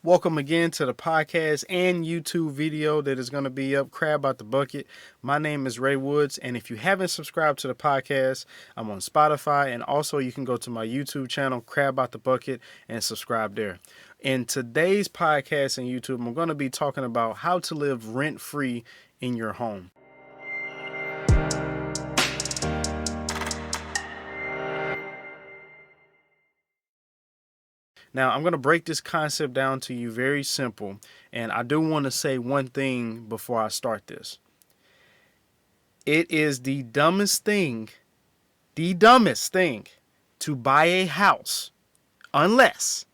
Welcome again to the podcast and YouTube video that is going to be up, Crab Out the Bucket. My name is Ray Woods, and if you haven't subscribed to the podcast, I'm on Spotify, and also you can go to my YouTube channel, Crab Out the Bucket, and subscribe there. In today's podcast and YouTube, I'm going to be talking about how to live rent-free in your home. Now, I'm going to break this concept down to you very simple, and I do want to say one thing before I start this. It is the dumbest thing to buy a house unless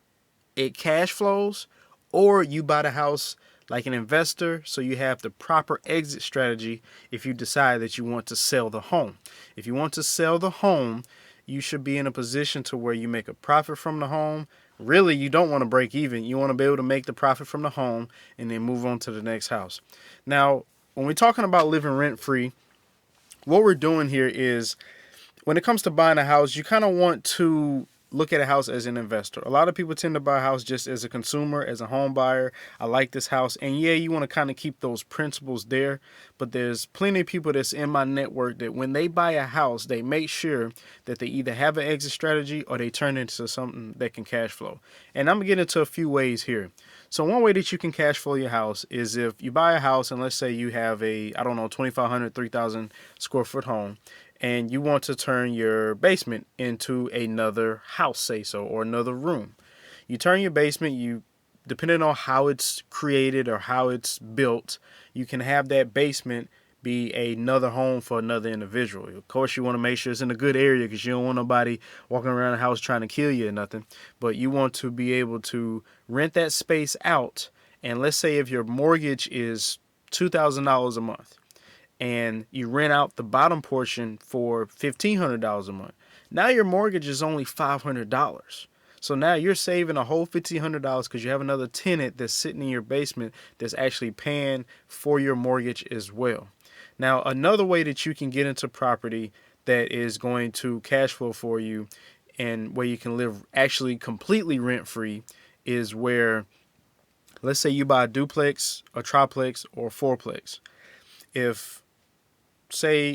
it cash flows or you buy the house like an investor so you have the proper exit strategy if you decide that you want to sell the home. If you want to sell the home, you should be in a position to where you make a profit from the home. Really, you don't want to break even. You want to be able to make the profit from the home and then move on to the next house. Now, when we're talking about living rent-free, what we're doing here is when it comes to buying a house, you kind of want to look at a house as an investor. A lot of people tend to buy a house just as a consumer, as a home buyer. I like this house. And yeah, you want to kind of keep those principles there. But there's plenty of people that's in my network that when they buy a house, they make sure that they either have an exit strategy or they turn it into something that can cash flow. And I'm going to get into a few ways here. So one way that you can cash flow your house is if you buy a house and let's say you have a, 2,500, 3,000 square foot home, and you want to turn your basement into another house, say so, or another room. You turn your basement, depending on how it's created or how it's built, you can have that basement be another home for another individual. Of course, you want to make sure it's in a good area because you don't want nobody walking around the house trying to kill you or nothing. But you want to be able to rent that space out. And let's say if your mortgage is $2,000 a month, and you rent out the bottom portion for $1,500 a month. Now your mortgage is only $500. So now you're saving a whole $1,500 because you have another tenant that's sitting in your basement that's actually paying for your mortgage as well. Now, another way that you can get into property that is going to cash flow for you and where you can live actually completely rent-free is where, let's say you buy a duplex, a triplex, or a fourplex.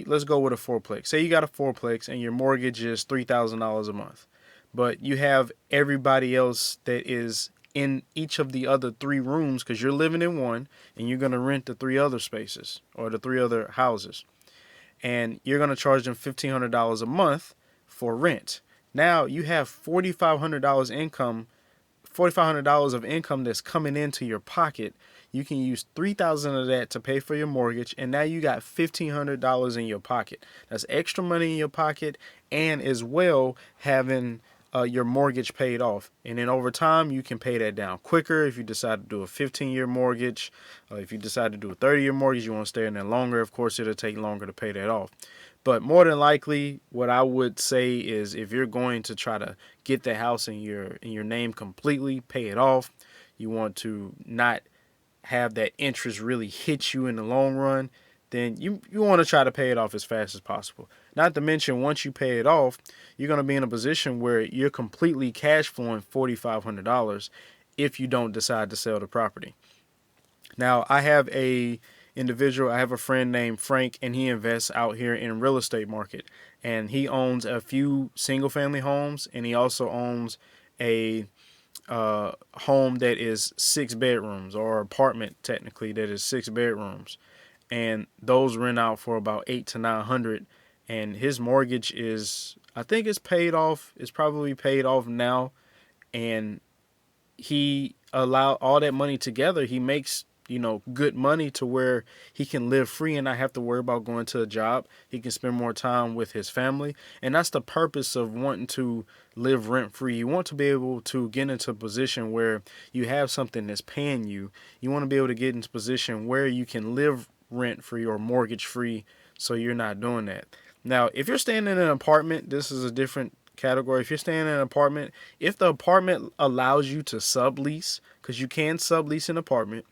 Let's go with a fourplex. Say you got a fourplex and your mortgage is $3,000 a month, but you have everybody else that is in each of the other three rooms because you're living in one and you're going to rent the three other spaces or the three other houses. And you're going to charge them $1,500 a month for rent. Now you have $4,500 of income that's coming into your pocket. You can use $3,000 of that to pay for your mortgage, and now you got $1,500 in your pocket. That's extra money in your pocket, and as well having your mortgage paid off. And then over time, you can pay that down quicker if you decide to do a 15-year mortgage. If you decide to do a 30-year mortgage, you want to stay in there longer. Of course, it'll take longer to pay that off. But more than likely, what I would say is if you're going to try to get the house in your name completely, pay it off, you want to not have that interest really hit you in the long run, then you want to try to pay it off as fast as possible. Not to mention, once you pay it off, you're going to be in a position where you're completely cash flowing $4,500 if you don't decide to sell the property. Now, I have a friend named Frank, and he invests out here in real estate market. And he owns a few single family homes, and he also owns a home that is 6 bedrooms, or apartment technically that is 6 bedrooms, and those rent out for about $800 to $900. And his mortgage is, I think it's paid off. It's probably paid off now, and he allowed all that money together. He makes good money to where he can live free and not have to worry about going to a job. He can spend more time with his family. And that's the purpose of wanting to live rent free. You want to be able to get into a position where you have something that's paying you. You want to be able to get into a position where you can live rent free or mortgage free, so you're not doing that. Now, if you're staying in an apartment, this is a different category. If you're staying in an apartment, if the apartment allows you to sublease, because you can sublease an apartment,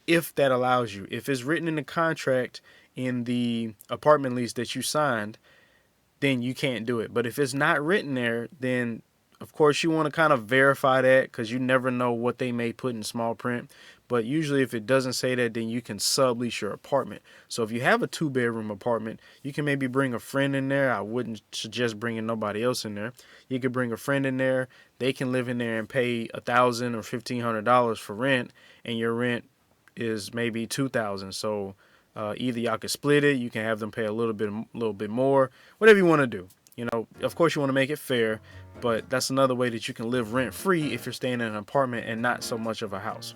if that allows you, if it's written in the contract in the apartment lease that you signed, then you can't do it. But if it's not written there, then Of course, you want to kind of verify that because you never know what they may put in small print. But usually if it doesn't say that, then you can sublease your apartment. So if you have a 2-bedroom apartment, you can maybe bring a friend in there. I wouldn't suggest bringing nobody else in there. You could bring a friend in there. They can live in there and pay $1,000 or $1,500 for rent, and your rent is maybe $2,000. So either y'all can split it. You can have them pay a little bit more. Whatever you want to do. Of course you want to make it fair, but that's another way that you can live rent free if you're staying in an apartment and not so much of a house.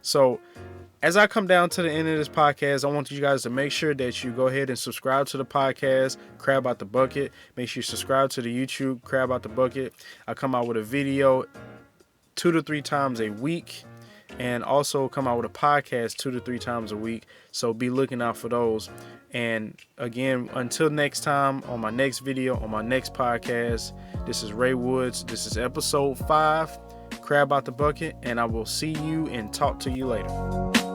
So as I come down to the end of this podcast, I want you guys to make sure that you go ahead and subscribe to the podcast, Crab Out the Bucket. Make sure you subscribe to the YouTube, Crab Out the Bucket. I come out with a video 2 to 3 times a week, and also come out with a podcast 2 to 3 times a week. So be looking out for those. And again, until next time, on my next video, on my next podcast, this is Ray Woods. This is episode 5, Crab Out the Bucket, and I will see you and talk to you later.